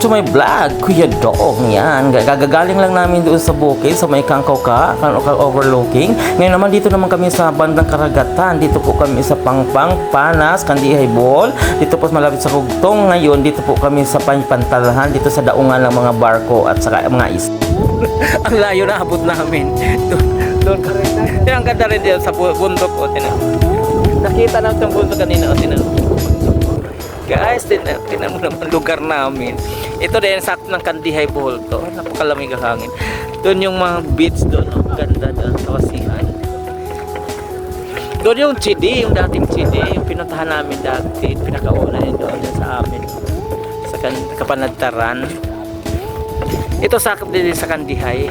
to my vlog, Kuya Dong. Yan, gagagaling lang namin doon sa bukid, sa may Kangkauka, Kangkauka overlooking. Ngayon naman dito naman kami sa bandang karagatan. Dito po kami sa Pangpang, Panas, Kandihay, Bohol. Dito po malapit sa Hugtong. Ngayon dito po kami sa Pantalahan, dito sa daungan ng mga barko at saka mga ang layo na abot namin. Doon ka rin. Ang ganda rin dito sa bundok. O, nakita namin yung bundok kanina. O, guys, tinan mo naman lugar namin. Ito din, sakto ng Kandihay, Bohol to. Napakalamig ang hangin. Doon yung mga beach doon. Oh, ganda doon sa Wasihan. Doon yung Chidi, yung dating Chidi. Yung pinuntahan namin dati. Pinakauna yun doon sa amin. Sa Kapanagtaran. Ito sakop din sa Kandihay.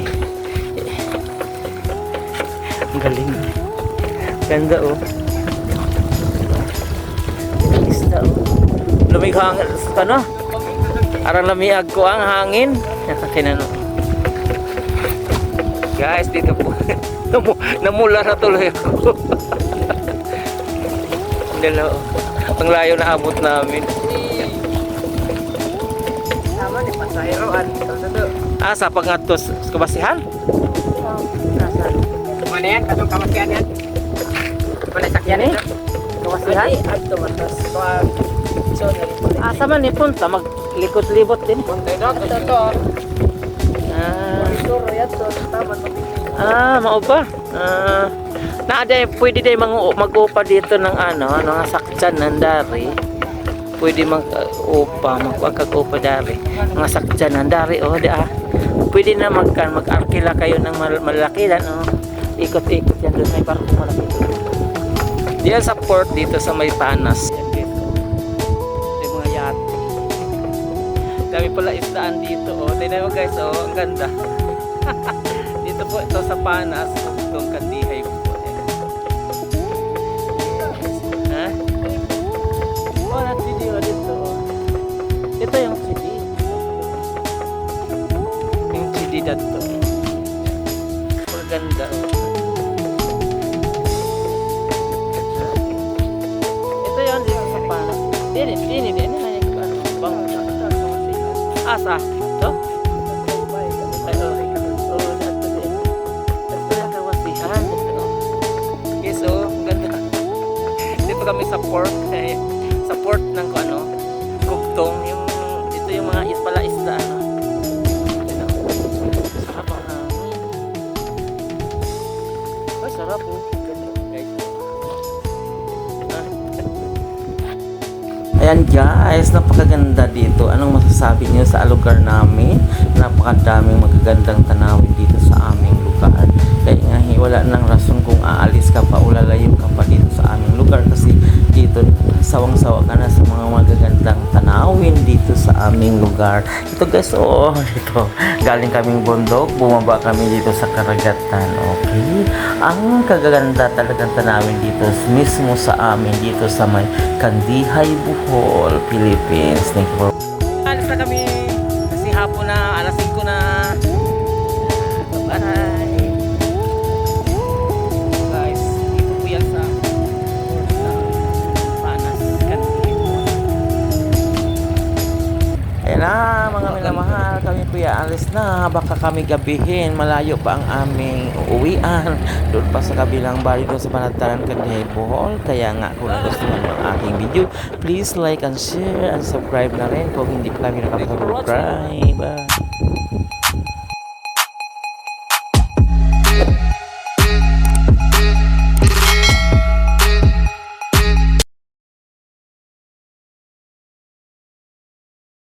Ang galing. Ganda oh. Isda oh. Lumig hangin. Ano? Arang lamiag ko ang hangin. Tinano. Guys, dito po. Namula na tuloy ako. Ang layo na abot namin. Tama ni pasaheroan. Sa pangatos Kabasihan? Nasaan? Mana yan? Katong Kabasihan yan? Mana sakyan eh? Kabasihan? Adto matas. Asa man ni punta? Maglikot-libot din. Punta doon. Mao ba? Pwede day mag-upa dito ng mga sakyan ng dari. Pwede mag-upa, magpagkag-upa dari. Mga sakyan ng dari, pwede na mag-arkila kayo ng malakilan, ikot-ikot yan doon, may barko malaki doon. Diyan sa port dito sa may Panas. Yan dito. Ito yung mga yate. Dami pala isdaan dito, tignan mo guys, ang ganda. Dito po ito sa Panas, itong Kandihay po. Nag-video dito. Ito yung CD. Yung CD dito. Maganda. Ito yun dito sa Panas. Dini. Asa? Ito? Ito yung Kawasihan. Okay, so, ganda. Dito kami sa port. Sa port ng Hugtong, ito yung mga isda sarap ang hangin. Sarap Ayan guys, napakaganda dito. Anong masasabi niyo sa lugar namin? Napakadaming magagandang tanawin dito sa aming lugar. Kaya nga wala nang rason kung aalis ka pa o lalayo ka pa dito sa aming lugar, kasi dito sawang-sawa ka na sa mga magagandang tanawin dito sa aming lugar. Ito guys, ito galing kaming bundok, bumaba kami dito sa karagatan. Okay, ang kagaganda talagang tanawin dito mismo sa amin dito sa may Kandihay, Bohol, Philippines. Thank you for alis na kami kasi hapon na, alas 5 na. Bye guys, dito po yan sa Panas, Kandihay. Ayan na mga minamahal, kami po alis na. Baka kami gabihin, malayo pa ang aming uuwian doon pa sa kabilang baryo doon sa Panagtaran, Kandihay, Bohol. Kaya nga kung nagustuhan mo ang aking video, please like and share and subscribe na rin kung hindi pa kami nakapag-subscribe. Bye!